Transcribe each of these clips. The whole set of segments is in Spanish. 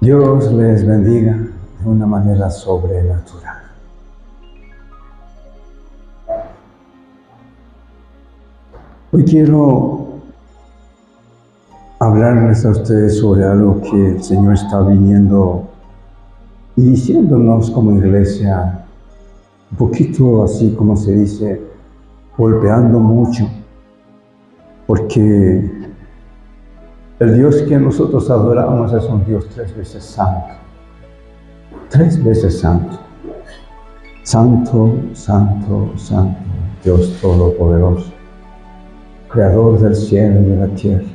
Dios les bendiga de una manera sobrenatural. Hoy quiero hablarles a ustedes sobre algo que el Señor está viniendo y diciéndonos como iglesia, un poquito así como se dice, golpeando mucho, porque el Dios que nosotros adoramos es un Dios 3 veces santo. 3 veces santo. Santo, santo, santo, Dios Todopoderoso, Creador del cielo y de la tierra.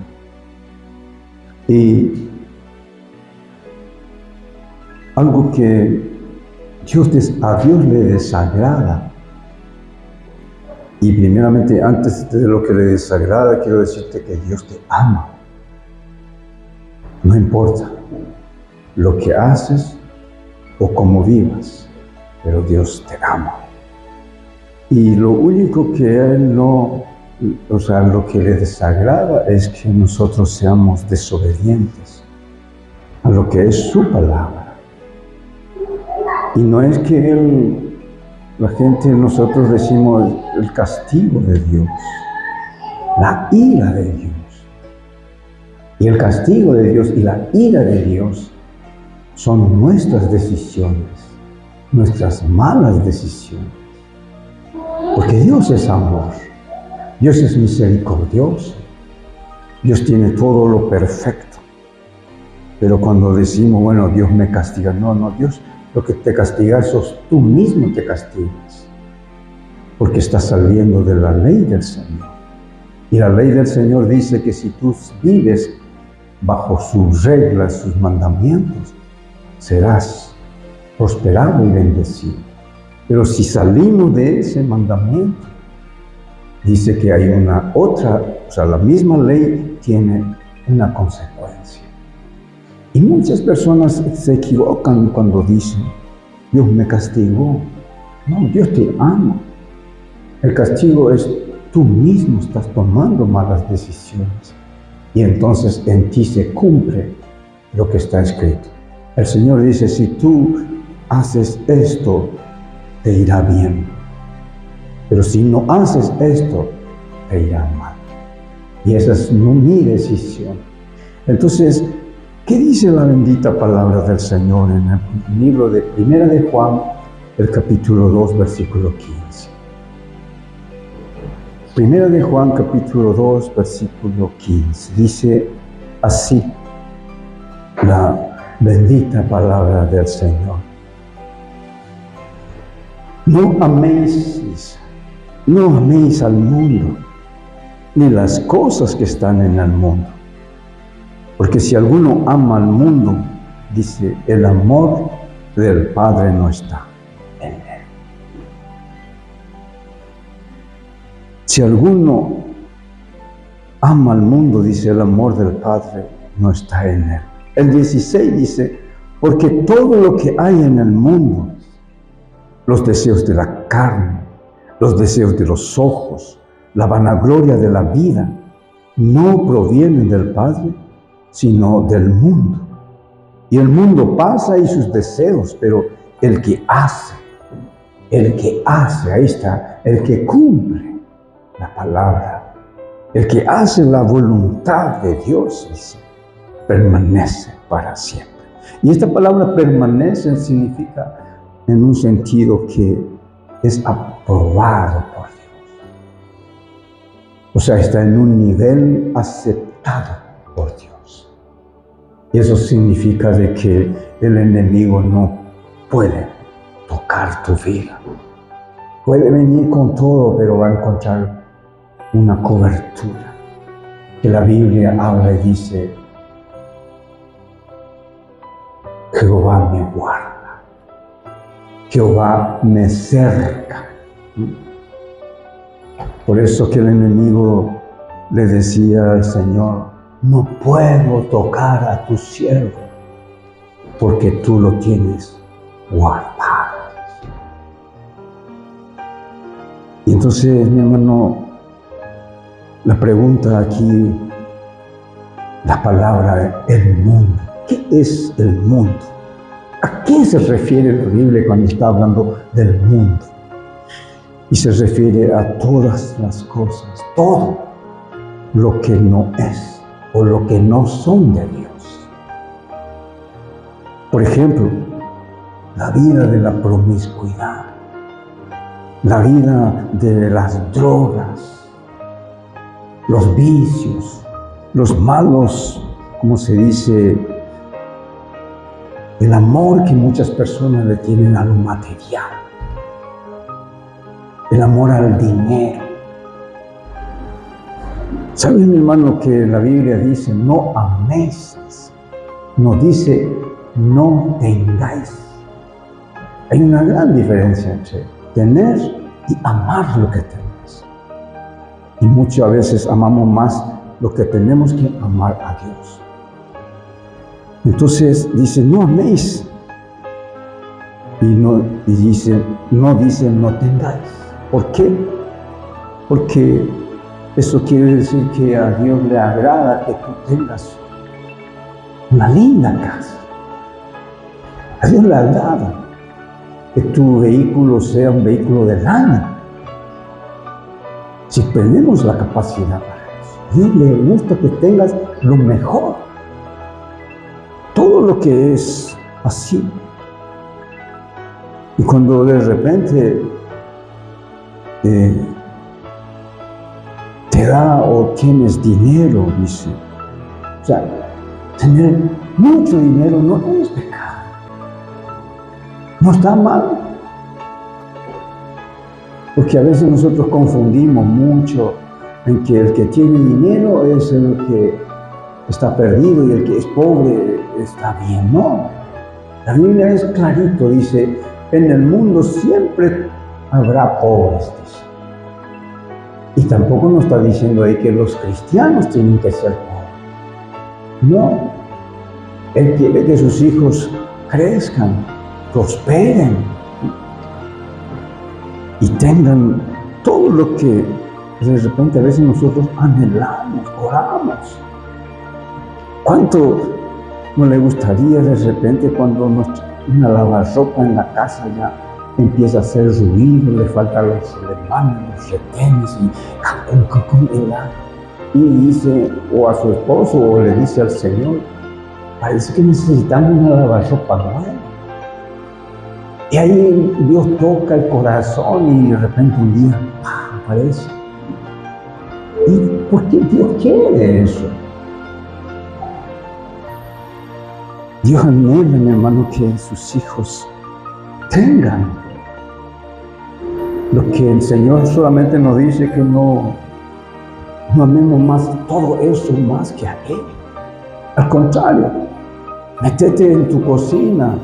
Y algo que a Dios le desagrada. Y primeramente, antes de lo que le desagrada, quiero decirte que Dios te ama. No importa lo que haces o cómo vivas, pero Dios te ama. Y lo único que Él lo que le desagrada es que nosotros seamos desobedientes a lo que es su palabra. Y no es que nosotros decimos el castigo de Dios, la ira de Dios. Y el castigo de Dios y la ira de Dios son nuestras decisiones, nuestras malas decisiones. Porque Dios es amor, Dios es misericordioso, Dios tiene todo lo perfecto. Pero cuando decimos, bueno, Dios me castiga, no, Dios lo que te castiga sos tú mismo te castigas. Porque estás saliendo de la ley del Señor. Y la ley del Señor dice que si tú vives bajo sus reglas, sus mandamientos, serás prosperado y bendecido. Pero si salimos de ese mandamiento, dice que hay la misma ley tiene una consecuencia. Y muchas personas se equivocan cuando dicen, Dios me castigó. No, Dios te ama. El castigo es tú mismo estás tomando malas decisiones. Y entonces en ti se cumple lo que está escrito. El Señor dice, si tú haces esto, te irá bien. Pero si no haces esto, te irá mal. Y esa es mi decisión. Entonces, ¿qué dice la bendita palabra del Señor en el libro de Primera de Juan, el capítulo 2, versículo 15? Primera de Juan, capítulo 2, versículo 15. Dice así la bendita palabra del Señor. No améis al mundo, ni las cosas que están en el mundo. Porque si alguno ama al mundo, dice, el amor del Padre no está en él. Si alguno ama al mundo, dice, el amor del Padre no está en él. El 16 dice, porque todo lo que hay en el mundo, los deseos de la carne, los deseos de los ojos, la vanagloria de la vida, no provienen del Padre, sino del mundo. Y el mundo pasa y sus deseos, pero el que hace, ahí está, el que cumple la palabra, el que hace la voluntad de Dios, dice, permanece para siempre. Y esta palabra permanece significa en un sentido que es aprobado por Dios. O sea, está en un nivel aceptado por Dios. Y eso significa de que el enemigo no puede tocar tu vida. Puede venir con todo, pero va a encontrar una cobertura. Que la Biblia habla y dice, Jehová me guarda, Jehová me cerca. Por eso que el enemigo le decía al Señor, no puedo tocar a tu siervo, porque tú lo tienes guardado. Y entonces, mi hermano, la pregunta aquí, la palabra el mundo, ¿qué es el mundo? ¿A qué se refiere la Biblia cuando está hablando del mundo? Y se refiere a todas las cosas, todo lo que no es o lo que no son de Dios. Por ejemplo, la vida de la promiscuidad, la vida de las drogas, los vicios, los malos, como se dice, el amor que muchas personas le tienen a lo material, el amor al dinero. ¿Saben, mi hermano, que la Biblia dice no améis? No dice no tengáis. Hay una gran diferencia entre tener y amar lo que tenemos. Y muchas veces amamos más lo que tenemos que amar a Dios. Entonces dice no améis. No dice no tengáis. ¿Por qué? Porque eso quiere decir que a Dios le agrada que tú tengas una linda casa. A Dios le agrada que tu vehículo sea un vehículo del año. Si tenemos la capacidad para eso, a Dios le gusta que tengas lo mejor. Todo lo que es así. Y cuando de repente te da o tienes dinero, dice. O sea, tener mucho dinero no es pecado. No está mal. Porque a veces nosotros confundimos mucho en que el que tiene dinero es el que está perdido y el que es pobre está bien. No. La Biblia es clarito, dice, en el mundo siempre habrá pobres, dice. Y tampoco nos está diciendo ahí que los cristianos tienen que ser pobres. No. Él quiere que sus hijos crezcan, prosperen y tengan todo lo que de repente a veces nosotros anhelamos, oramos. ¿Cuánto no le gustaría de repente cuando una lavarropa en la casa ya empieza a hacer ruido, le faltan los alemanes, los retenes y dice o a su esposo o le dice al Señor, parece que necesitamos una lavarropa nueva? Y ahí Dios toca el corazón y de repente un día aparece. ¿Y por qué Dios quiere eso? Dios anhela, mi hermano, que sus hijos tengan lo que el Señor solamente nos dice, que no amemos más todo eso más que a Él. Al contrario, métete en tu cocina,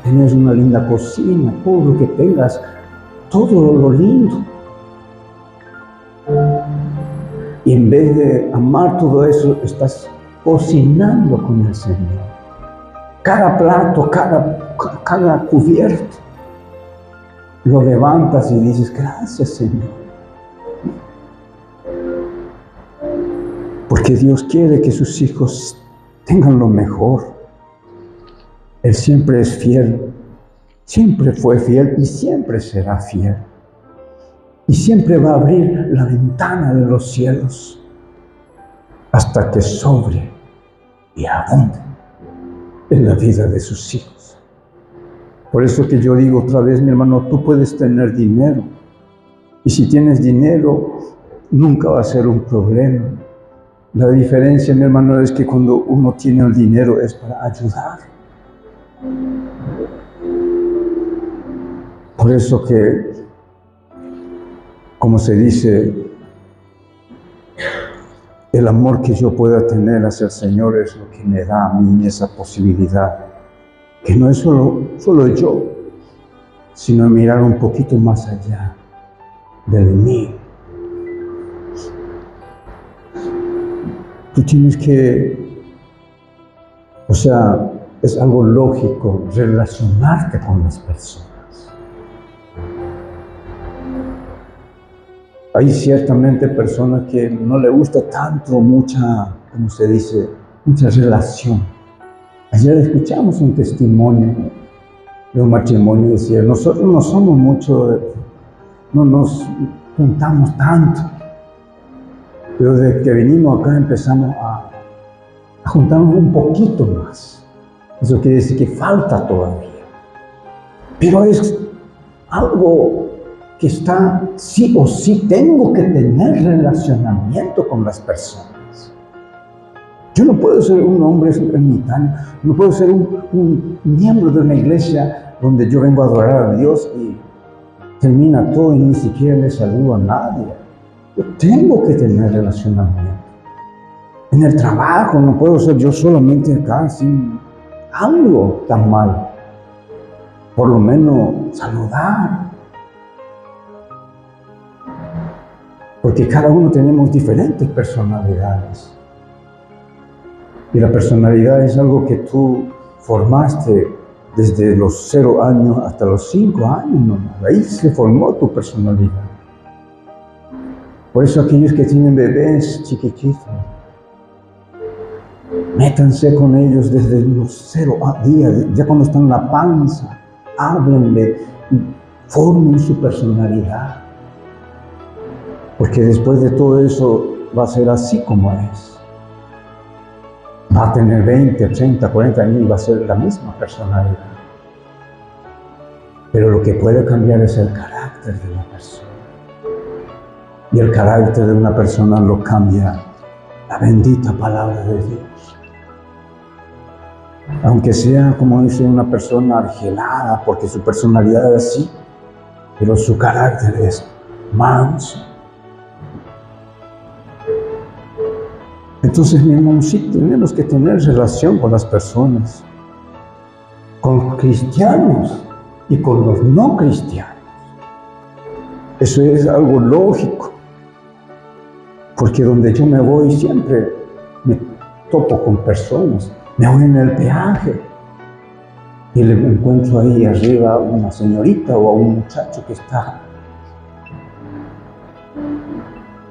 tenés una linda cocina, todo lo que tengas, todo lo lindo. Y en vez de amar todo eso, estás cocinando con el Señor. Cada plato, cada cubierto, lo levantas y dices, gracias, Señor. Porque Dios quiere que sus hijos tengan lo mejor. Él siempre es fiel, siempre fue fiel y siempre será fiel. Y siempre va a abrir la ventana de los cielos hasta que sobre y abunde en la vida de sus hijos. Por eso que yo digo otra vez, mi hermano, tú puedes tener dinero. Y si tienes dinero, nunca va a ser un problema. La diferencia, mi hermano, es que cuando uno tiene el dinero es para ayudar. Por eso que, como se dice, el amor que yo pueda tener hacia el Señor es lo que me da a mí esa posibilidad. Que no es solo yo, sino mirar un poquito más allá de mí. Tú tienes que, es algo lógico relacionarte con las personas. Hay ciertamente personas que no le gusta tanto mucha relación. Ayer escuchamos un testimonio de un matrimonio, decía, nosotros no somos mucho, no nos juntamos tanto, pero desde que venimos acá empezamos a juntarnos un poquito más. Eso quiere decir que falta todavía, pero es algo que está sí o sí. Tengo que tener relacionamiento con las personas. Yo no puedo ser un hombre ermitaño, no puedo ser un miembro de una iglesia donde yo vengo a adorar a Dios y termina todo y ni siquiera le saludo a nadie. Yo tengo que tener relacionamiento. En el trabajo no puedo ser yo solamente acá sin algo tan mal. Por lo menos saludar. Porque cada uno tenemos diferentes personalidades. Y la personalidad es algo que tú formaste desde los 0 años hasta los 5 años nomás. Ahí se formó tu personalidad. Por eso aquellos que tienen bebés chiquititos, métanse con ellos desde los 0 días, ya cuando están en la panza, háblenle y formen su personalidad. Porque después de todo eso va a ser así como es. Va a tener 20, 30, 40 años y va a ser la misma personalidad. Pero lo que puede cambiar es el carácter de la persona. Y el carácter de una persona lo cambia la bendita palabra de Dios. Aunque sea, como dice, una persona argelada, porque su personalidad es así, pero su carácter es manso. Entonces, mi hermano, sí tenemos que tener relación con las personas, con cristianos y con los no cristianos. Eso es algo lógico, porque donde yo me voy siempre me topo con personas. Me voy en el peaje y le encuentro ahí arriba a una señorita o a un muchacho que está.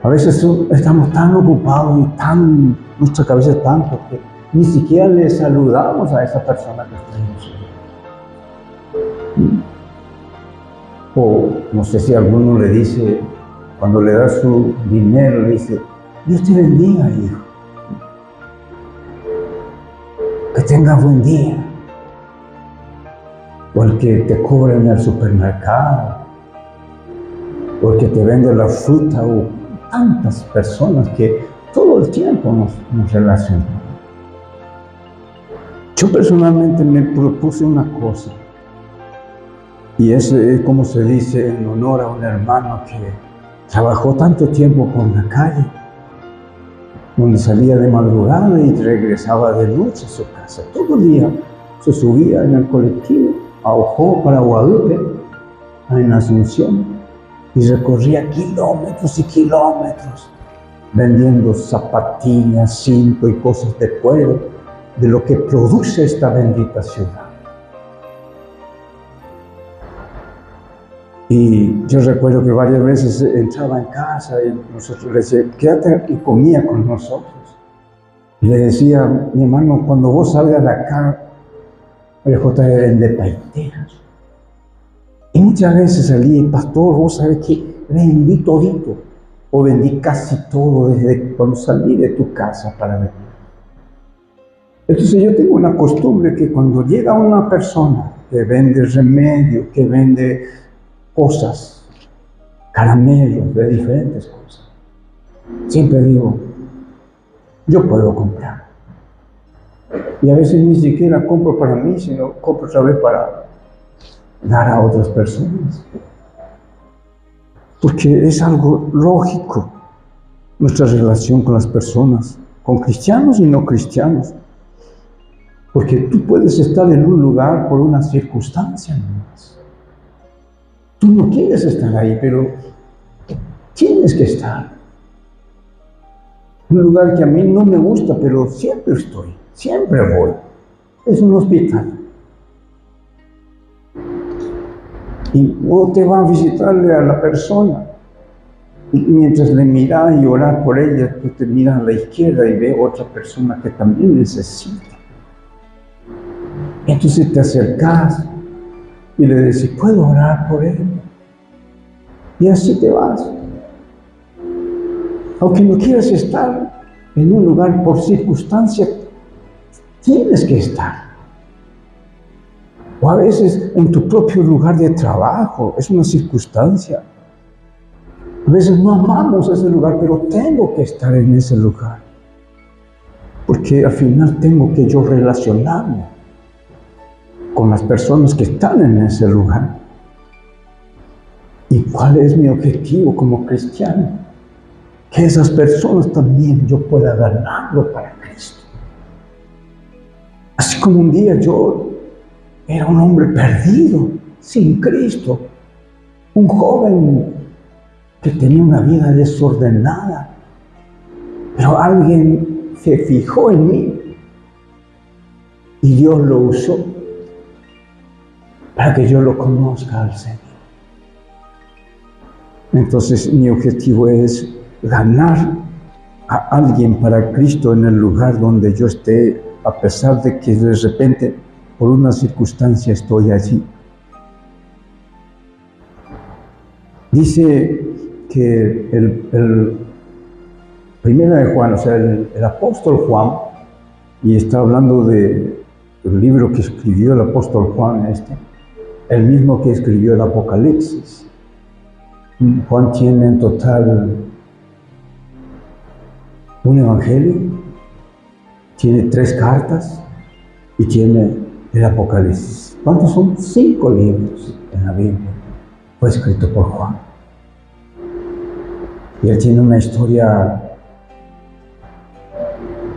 A veces estamos tan ocupados y nuestra cabeza es tanto que ni siquiera le saludamos a esa persona que está en nosotros. O no sé si alguno le dice, cuando le da su dinero, le dice, Dios te bendiga, hijo. Que tengas buen día. O el que te cobra en el supermercado. O el que te vende la fruta, o tantas personas que todo el tiempo nos relacionamos. Yo personalmente me propuse una cosa, y eso es como se dice en honor a un hermano que trabajó tanto tiempo por la calle, donde salía de madrugada y regresaba de noche a su casa. Todo el día se subía en el colectivo a Ojó para Guadalupe, en Asunción, y recorría kilómetros y kilómetros vendiendo zapatillas, cinto y cosas de cuero, de lo que produce esta bendita ciudad. Y yo recuerdo que varias veces entraba en casa y nosotros le decíamos, quédate, y comía con nosotros. Y le decía, mi hermano, cuando vos salgas de acá, el J vende paiteras. Y muchas veces salí, pastor, vos sabés que vendí todito, o vendí casi todo desde cuando salí de tu casa para venir. Entonces yo tengo una costumbre que cuando llega una persona que vende remedio, que vende cosas, caramelos, de diferentes cosas, siempre digo, yo puedo comprar. Y a veces ni siquiera compro para mí, sino compro otra vez para dar a otras personas. Porque es algo lógico nuestra relación con las personas, con cristianos y no cristianos. Porque tú puedes estar en un lugar por una circunstancia nomás. Tú no quieres estar ahí, pero tienes que estar. Un lugar que a mí no me gusta, pero siempre estoy, siempre voy. Es un hospital. Y vos te vas a visitarle a la persona. Y mientras le miras y oras por ella, tú te miras a la izquierda y ves otra persona que también necesita. Entonces te acercas y le decís, ¿puedo orar por él? Y así te vas. Aunque no quieras estar en un lugar por circunstancia, tienes que estar. O a veces en tu propio lugar de trabajo, es una circunstancia. A veces no amamos ese lugar, pero tengo que estar en ese lugar. Porque al final tengo que yo relacionarme con las personas que están en ese lugar. ¿Y cuál es mi objetivo como cristiano? Que esas personas también yo pueda ganarlo para Cristo. Así como un día yo era un hombre perdido, sin Cristo, un joven que tenía una vida desordenada, pero alguien se fijó en mí y Dios lo usó para que yo lo conozca al Señor. Entonces mi objetivo es ganar a alguien para Cristo en el lugar donde yo esté, a pesar de que de repente por una circunstancia estoy allí. Dice que el primero de Juan, o sea, el apóstol Juan, y está hablando del libro que escribió el apóstol Juan, el mismo que escribió el Apocalipsis. Juan tiene en total un evangelio, tiene 3 cartas y tiene el Apocalipsis. ¿Cuántos son? 5 libros en la Biblia. Fue escrito por Juan. Y él tiene una historia,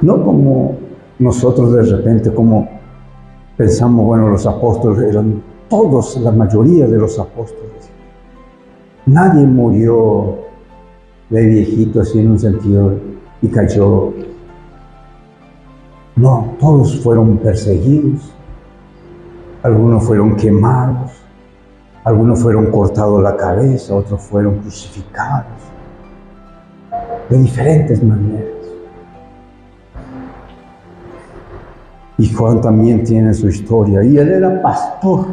no como nosotros de repente, como pensamos, bueno, los apóstoles eran todos, la mayoría de los apóstoles. Nadie murió de viejito así en un sentido y cayó. No, todos fueron perseguidos, algunos fueron quemados, algunos fueron cortados la cabeza, otros fueron crucificados, de diferentes maneras. Y Juan también tiene su historia, y él era pastor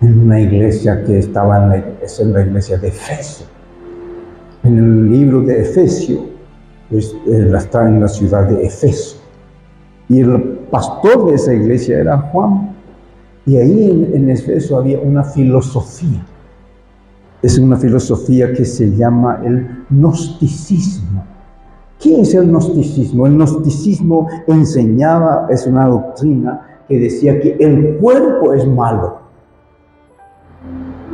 en una iglesia que estaba en la iglesia de Efeso. En el libro de Efesios, está en la ciudad de Efeso. Y el pastor de esa iglesia era Juan. Y ahí en Efeso había una filosofía. Es una filosofía que se llama el gnosticismo. ¿Qué es el gnosticismo? El gnosticismo enseñaba, es una doctrina que decía que el cuerpo es malo,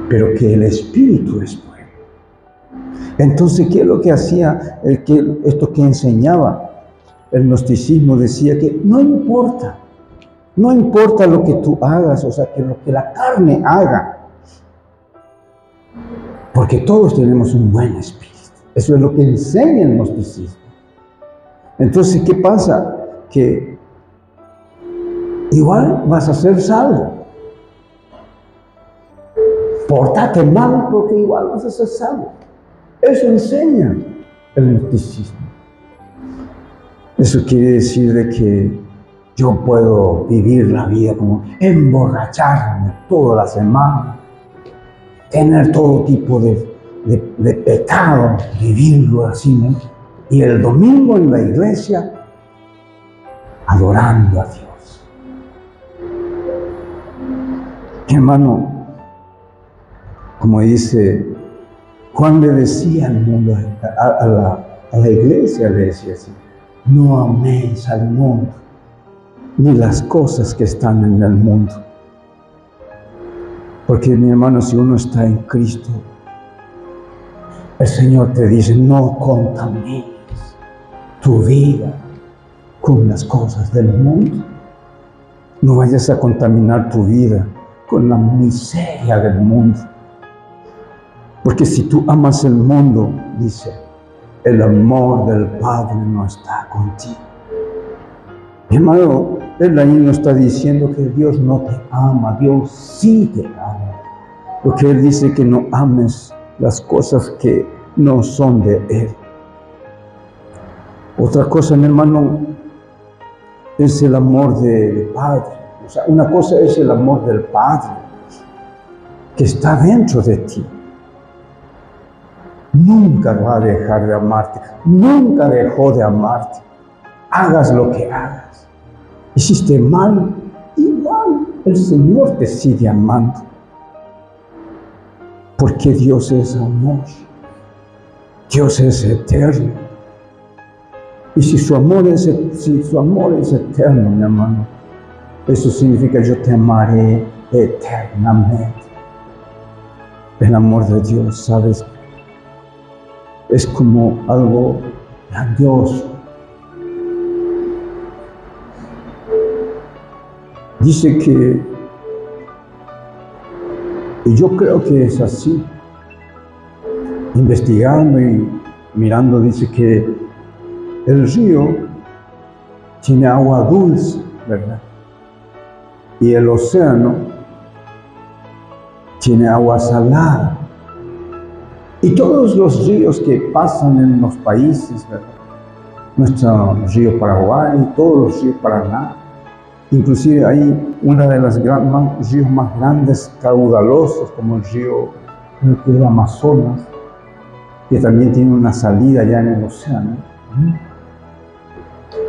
pero que el espíritu es bueno. Entonces, ¿qué es lo que hacía? Esto que enseñaba el gnosticismo decía que no importa lo que tú hagas, o sea, que lo que la carne haga, porque todos tenemos un buen espíritu. Eso es lo que enseña el gnosticismo. Entonces, ¿qué pasa? Que igual vas a ser salvo. Pórtate mal porque igual vas a ser salvo. Eso enseña el gnosticismo. Eso quiere decir de que yo puedo vivir la vida como emborracharme toda la semana, tener todo tipo de pecado, vivirlo así, ¿no? Y el domingo en la iglesia, adorando a Dios. Hermano, como dice, Juan le decía al mundo, a la iglesia le decía así: no améis al mundo, ni las cosas que están en el mundo. Porque, mi hermano, si uno está en Cristo, el Señor te dice: no contamines tu vida con las cosas del mundo. No vayas a contaminar tu vida con la miseria del mundo. Porque si tú amas el mundo, dice, el amor del Padre no está contigo. Mi hermano, él ahí no está diciendo que Dios no te ama, Dios sí te ama. Porque Él dice que no ames las cosas que no son de Él. Otra cosa, mi hermano, es el amor del Padre. sea, una cosa es el amor del Padre, que está dentro de ti. Nunca va a dejar de amarte, nunca dejó de amarte. Hagas lo que hagas. Hiciste mal, igual el Señor te sigue amando. Porque Dios es amor. Dios es eterno. Y si su amor es eterno, mi hermano, eso significa yo te amaré eternamente. El amor de Dios, ¿sabes? Es como algo grandioso. Dice que, y yo creo que es así, investigando y mirando, dice que el río tiene agua dulce, ¿verdad? Y el océano tiene agua salada. Y todos los ríos que pasan en los países, ¿verdad? Nuestro río Paraguay, todos los ríos Paraná, inclusive hay una de los ríos más grandes, caudalosos, como el río, creo que es el Amazonas, que también tiene una salida ya en el océano.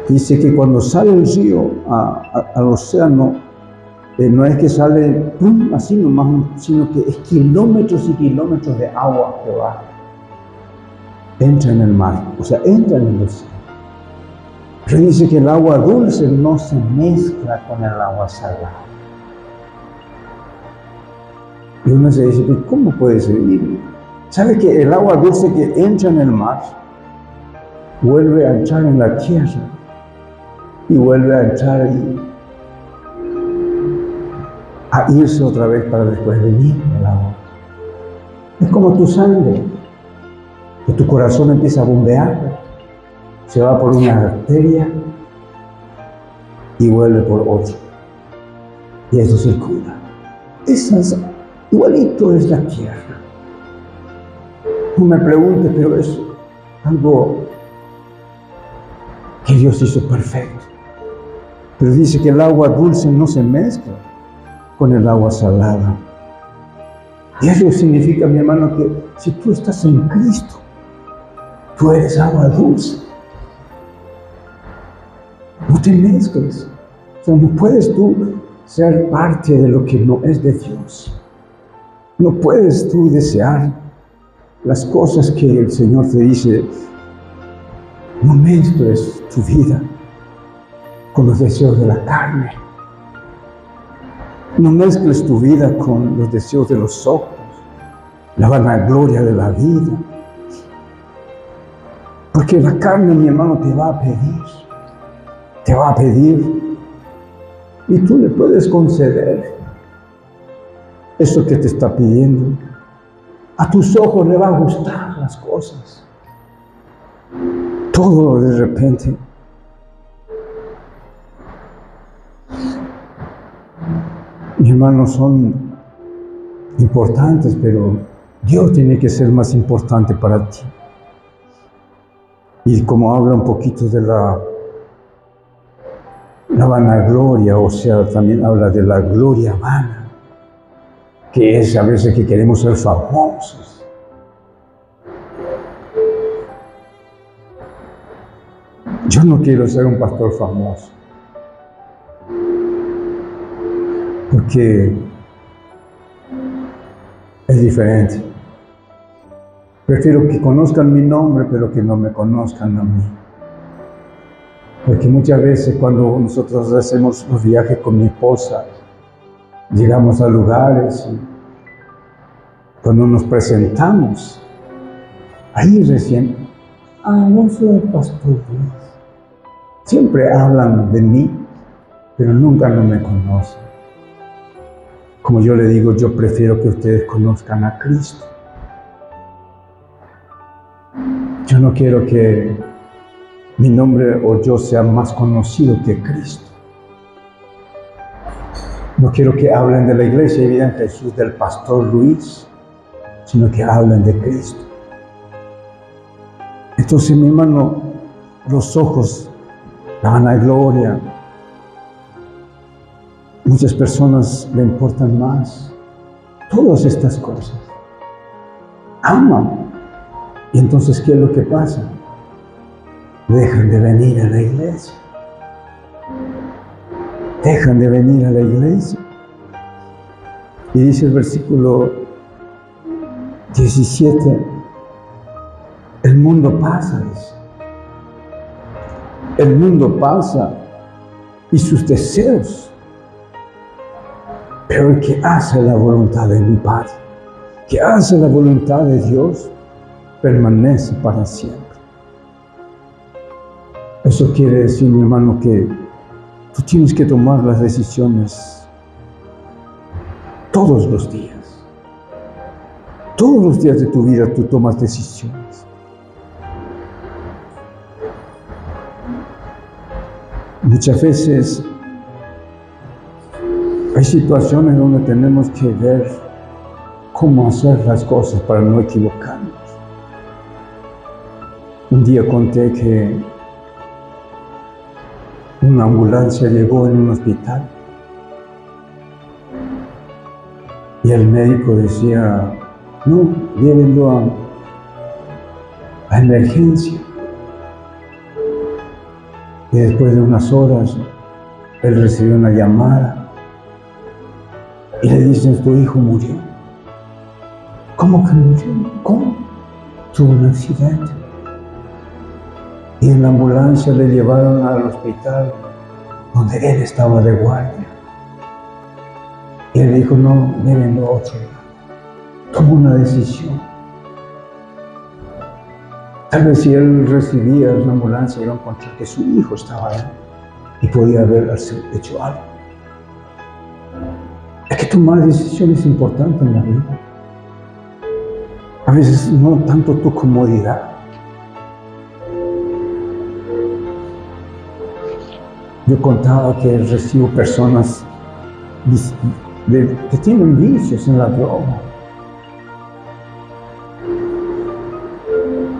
Dice que cuando sale el río al océano, no es que sale ¡pum!, así nomás, sino que es kilómetros y kilómetros de agua que va. Entra en el mar, o sea, entra en el océano. Pero dice que el agua dulce no se mezcla con el agua salada. Y uno se dice, ¿cómo puede ser? ¿Sabe que el agua dulce que entra en el mar vuelve a entrar en la tierra y vuelve a entrar a irse otra vez para después venir el agua? Es como tu sangre, que tu corazón empieza a bombear, se va por una arteria y vuelve por otra. Y eso circula. Igualito es la tierra. No me pregunte, pero es algo que Dios hizo perfecto. Pero dice que el agua dulce no se mezcla con el agua salada. Y eso significa, mi hermano, que si tú estás en Cristo, tú eres agua dulce. No te mezcles. O sea, no puedes tú ser parte de lo que no es de Dios. No puedes tú desear las cosas que el Señor te dice. No mezcles tu vida con los deseos de la carne. No mezcles tu vida con los deseos de los ojos, la vanagloria de la vida. Porque la carne, mi hermano, te va a pedir, y tú le puedes conceder eso que te está pidiendo. A tus ojos le va a gustar las cosas. Todo de repente. Mis hermanos, son importantes, pero Dios tiene que ser más importante para ti. Y como habla un poquito de la vanagloria, o sea, también habla de la gloria vana, que es a veces que queremos ser famosos. Yo no quiero ser un pastor famoso, porque es diferente. Prefiero que conozcan mi nombre, pero que no me conozcan a mí. Porque muchas veces cuando nosotros hacemos los viajes con mi esposa, llegamos a lugares y cuando nos presentamos, ahí recién, yo soy el pastor Luis. Siempre hablan de mí, pero nunca no me conocen. Como yo le digo, yo prefiero que ustedes conozcan a Cristo. Yo no quiero que mi nombre o yo sea más conocido que Cristo. No quiero que hablen de la iglesia y digan Jesús del pastor Luis, sino que hablen de Cristo. Entonces, mi hermano, los ojos, la vanagloria, Muchas personas le importan más todas estas cosas. Aman. Y entonces, ¿qué es lo que pasa? Dejan de venir a la iglesia. Dejan de venir a la iglesia. Y dice el versículo 17, el mundo pasa, dice. El mundo pasa y sus deseos. Pero el que hace la voluntad de mi Padre, que hace la voluntad de Dios, permanece para siempre. Eso quiere decir, mi hermano, que tú tienes que tomar las decisiones todos los días. Todos los días de tu vida tú tomas decisiones. Muchas veces hay situaciones donde tenemos que ver cómo hacer las cosas para no equivocarnos. Un día conté que una ambulancia llegó en un hospital y el médico decía, no, llévenlo a emergencia. Y después de unas horas, él recibió una llamada y le dicen, tu hijo murió. ¿Cómo que murió? ¿Cómo? Tuvo un accidente. Y en la ambulancia le llevaron al hospital donde él estaba de guardia. Y él dijo, no, llévenlo a otro lado. Tomó una decisión. Tal vez si él recibía una ambulancia, iba a encontrar que su hijo estaba ahí y podía haber hecho algo. Hay que tomar decisiones importantes en la vida. A veces no tanto tu comodidad. Yo contaba que recibo personas que tienen vicios en la droga.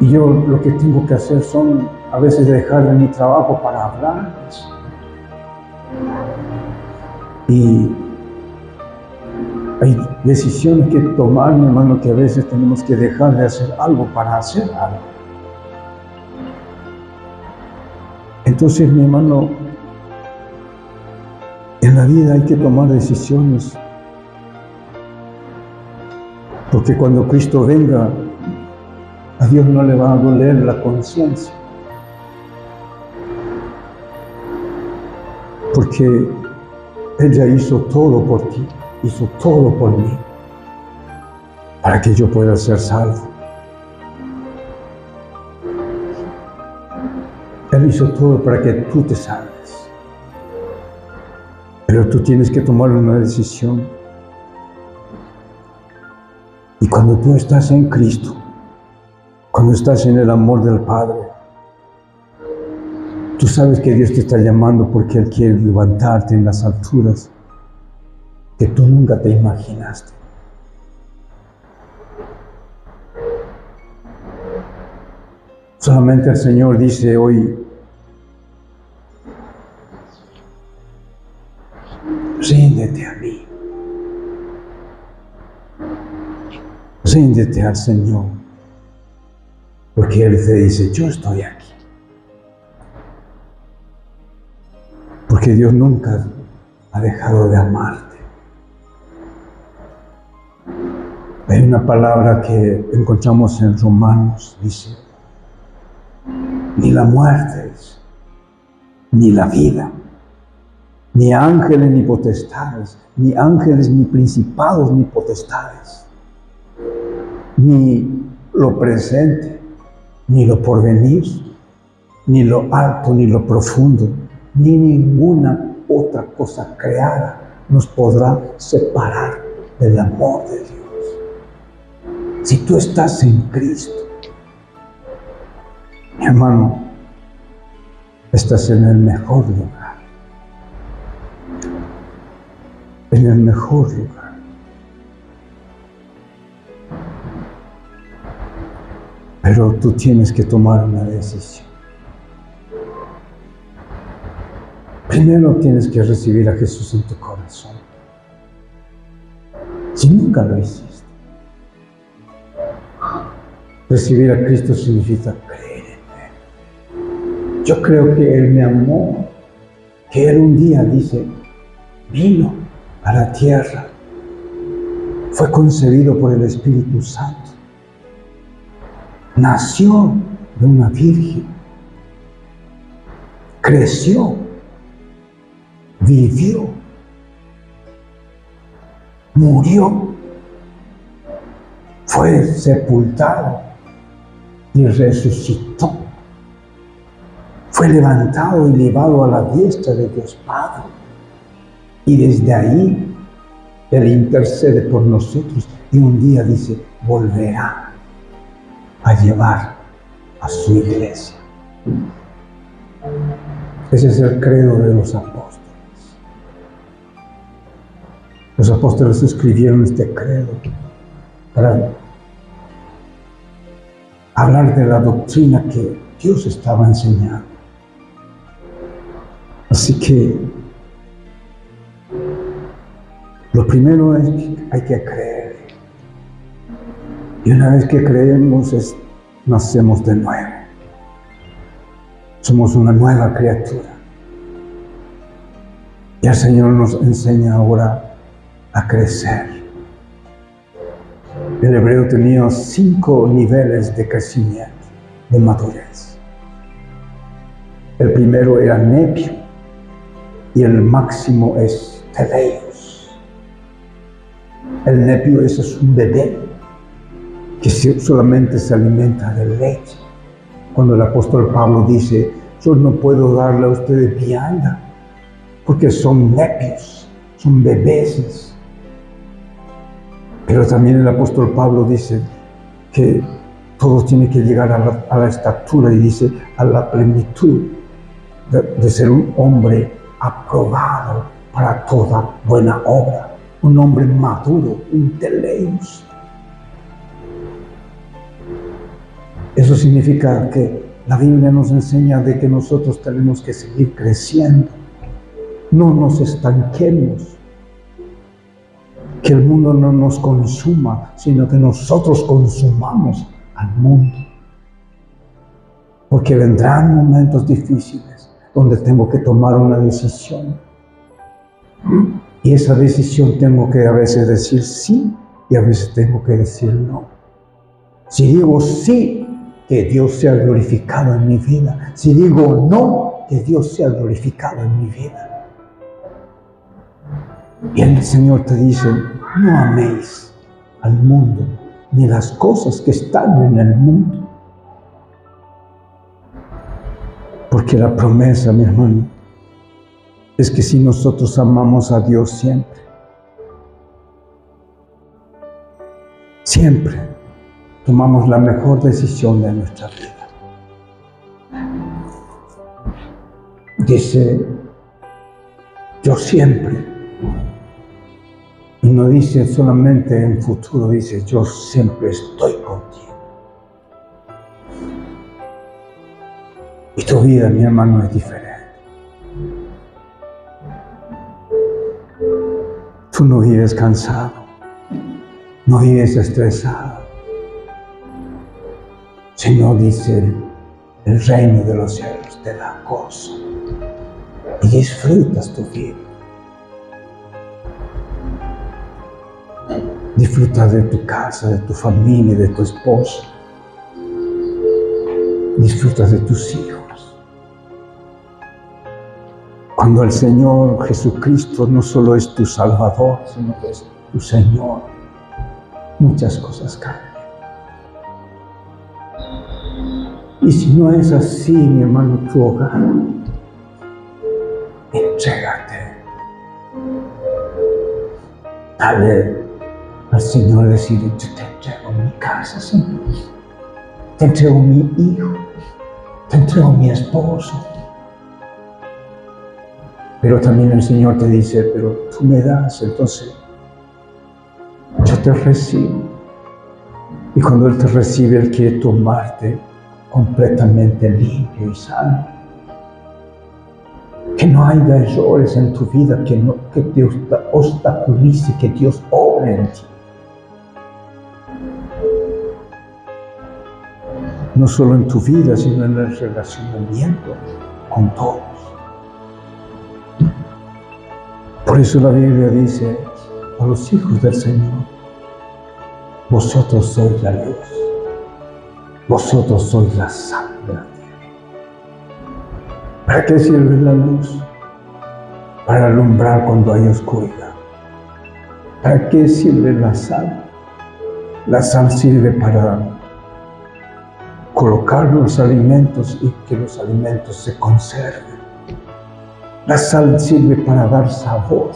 Y yo lo que tengo que hacer son a veces dejar de mi trabajo para hablarles. Y hay decisiones que tomar, mi hermano, que a veces tenemos que dejar de hacer algo para hacer algo. Entonces, mi hermano, en la vida hay que tomar decisiones. Porque cuando Cristo venga, a Dios no le va a doler la conciencia. Porque Él ya hizo todo por ti, hizo todo por mí, para que yo pueda ser salvo. Él hizo todo para que tú te salves. Pero tú tienes que tomar una decisión. Y cuando tú estás en Cristo, cuando estás en el amor del Padre, tú sabes que Dios te está llamando porque Él quiere levantarte en las alturas que tú nunca te imaginaste. Solamente el Señor dice hoy, ríndete a mí. Ríndete al Señor. Porque Él te dice, yo estoy aquí. Porque Dios nunca ha dejado de amarte. Hay una palabra que encontramos en Romanos, dice, ni la muerte, ni la vida, ni ángeles ni potestades, ni ángeles ni principados ni potestades, ni lo presente, ni lo porvenir, ni lo alto, ni lo profundo, ni ninguna otra cosa creada nos podrá separar del amor de Dios. Si tú estás en Cristo, mi hermano, estás en el mejor lugar. En el mejor lugar. Pero tú tienes que tomar una decisión. primero tienes que recibir a Jesús en tu corazón. Si nunca lo hiciste, recibir a Cristo significa creer en Él. Yo creo que Él me amó, que Él un día, dice, vino a la tierra, fue concebido por el Espíritu Santo, nació de una virgen, creció, vivió, murió, fue sepultado y resucitó. Fue levantado y llevado a la diestra de Dios Padre. Y desde ahí Él intercede por nosotros y un día dice, volverá a llevar a su iglesia. Ese es el credo de los apóstoles. Los apóstoles escribieron este credo para hablar de la doctrina que Dios estaba enseñando. Así que lo primero es que hay que creer. Y una vez que creemos, nacemos de nuevo. Somos una nueva criatura. Y el Señor nos enseña ahora a crecer. El hebreo tenía 5 niveles de crecimiento, de madurez. El primero era nepio y el máximo es teleios. El nepio es un bebé que solamente se alimenta de leche. Cuando el apóstol Pablo dice, yo no puedo darle a ustedes vianda, porque son nepios, son bebeses. Pero también el apóstol Pablo dice que todos tienen que llegar a la estatura y dice a la plenitud de ser un hombre aprobado para toda buena obra, un hombre maduro, un teleios. Eso significa que la Biblia nos enseña de que nosotros tenemos que seguir creciendo, no nos estanquemos, que el mundo no nos consuma, sino que nosotros consumamos al mundo. Porque vendrán momentos difíciles donde tengo que tomar una decisión. Y esa decisión tengo que a veces decir sí y a veces tengo que decir no. Si digo sí, que Dios sea glorificado en mi vida. Si digo no, que Dios sea glorificado en mi vida. Y el Señor te dice, no améis al mundo, ni las cosas que están en el mundo. Porque la promesa, mi hermano, es que si nosotros amamos a Dios siempre tomamos la mejor decisión de nuestra vida. Dice, yo siempre. Y no dice solamente en futuro, dice, yo siempre estoy contigo. Y tu vida, mi hermano, es diferente. Tú no vives cansado, no vives estresado. Señor, dice, el reino de los cielos te da gozo y disfrutas tu vida. Disfruta de tu casa, de tu familia, de tu esposa. Disfruta de tus hijos. Cuando el Señor Jesucristo no solo es tu Salvador, sino que es tu Señor, muchas cosas cambian. Y si no es así, mi hermano, tu hogar, entrégate. Dale al Señor decirle, yo te entrego mi casa, Señor. Te entrego mi hijo. Te entrego mi esposo. Pero también el Señor te dice, pero tú me das, entonces yo te recibo. Y cuando Él te recibe, Él quiere tomarte completamente limpio y sano. Que no haya errores en tu vida, que te obstaculice, que Dios obre en ti. No solo en tu vida, sino en el relacionamiento con todos. Por eso la Biblia dice a los hijos del Señor: vosotros sois la luz, vosotros sois la sal de la tierra. ¿Para qué sirve la luz? Para alumbrar cuando hay oscuridad. ¿Para qué sirve la sal? La sal sirve para colocar los alimentos y que los alimentos se conserven. La sal sirve para dar sabor.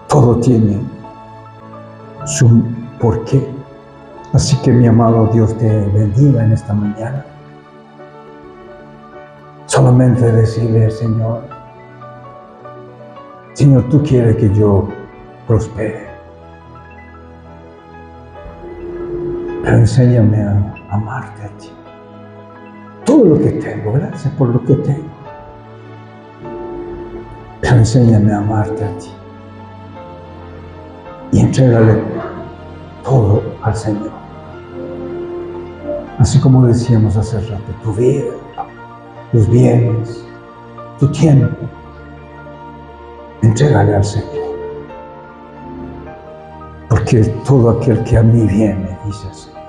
Todo tiene su porqué. Así que, mi amado, Dios te bendiga en esta mañana. Solamente decirle al Señor: Señor, tú quieres que yo prospere, pero enséñame a amarte a ti. Todo lo que tengo, gracias por lo que tengo, pero enséñame a amarte a ti. Y entrégale todo al Señor. Así como decíamos hace rato, tu vida, tus bienes, tu tiempo, entrégale al Señor. Porque todo aquel que a mí viene, dice el Señor,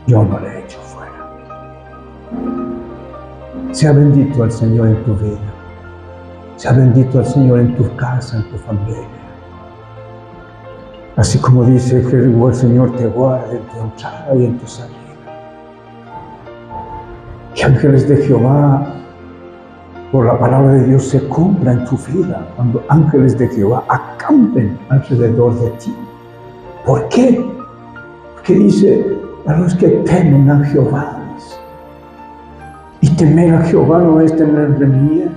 yo no le echo fuera. Sea bendito el Señor en tu vida. Sea bendito el Señor en tu casa, en tu familia. Así como dice que el Señor te guarde en tu entrada y en tu salida. Que ángeles de Jehová, por la palabra de Dios, se cumpla en tu vida, cuando ángeles de Jehová acampen alrededor de ti. ¿Por qué? Porque dice: a los que temen a Jehová. Y temer a Jehová no es tenerle miedo.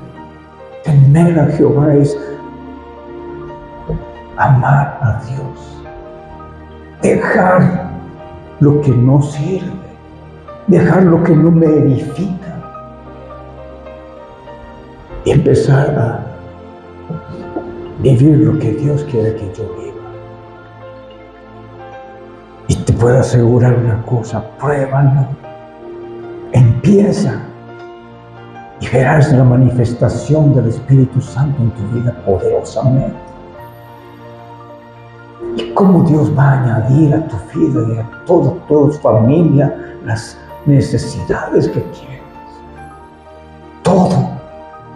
Temer a Jehová es amar a Dios. Dejar lo que no sirve. Dejar lo que no me edifica. Y empezar a vivir lo que Dios quiere que yo viva. Y te puedo asegurar una cosa: pruébalo. Empieza. Y verás la manifestación del Espíritu Santo en tu vida poderosamente. Y cómo Dios va a añadir a tu vida y a toda tu familia las necesidades que tienes. Todo.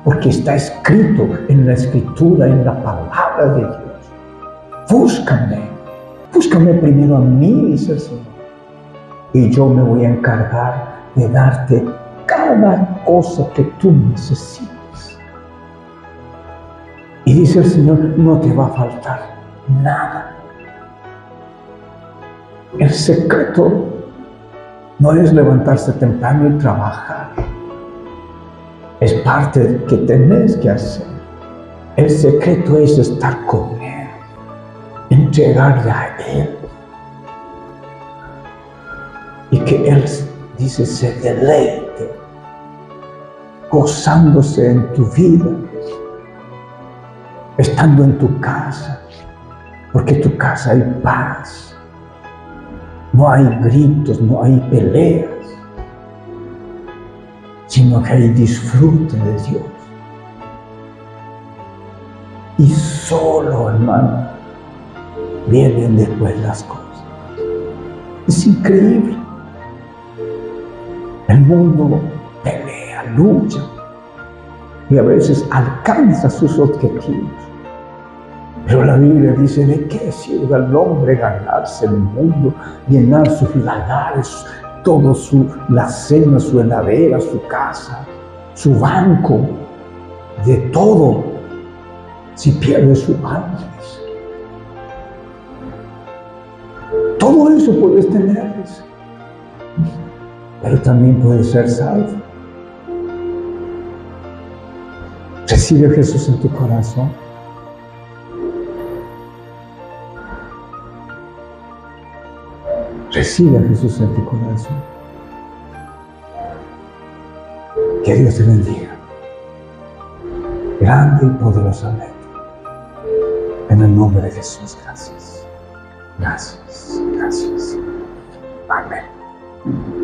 Porque está escrito en la Escritura, en la palabra de Dios. Búscame. Búscame primero a mí, dice el Señor. Y yo me voy a encargar de darte cada cosa que tú necesites. Y dice el Señor: no te va a faltar nada. El secreto no es levantarse temprano y trabajar. Es parte que tenés que hacer. El secreto es estar con Él, entregarle a Él. Y que Él, dice, se deleite, gozándose en tu vida, estando en tu casa, porque en tu casa hay paz, no hay gritos, no hay peleas, sino que hay disfrute de Dios. Y solo, hermano, vienen después las cosas. Es increíble. El mundo pelea, lucha y a veces alcanza sus objetivos. Pero la Biblia dice: ¿de qué sirve al hombre ganarse el mundo, llenar sus lagares, todo la cena, su heladera, su casa, su banco, de todo, si pierde su alma? Todo eso puedes tener, pero también puedes ser salvo. Recibe a Jesús en tu corazón. Recibe a Jesús en tu corazón. Que Dios te bendiga, grande y poderosamente. En el nombre de Jesús, gracias. Gracias, gracias. Amén.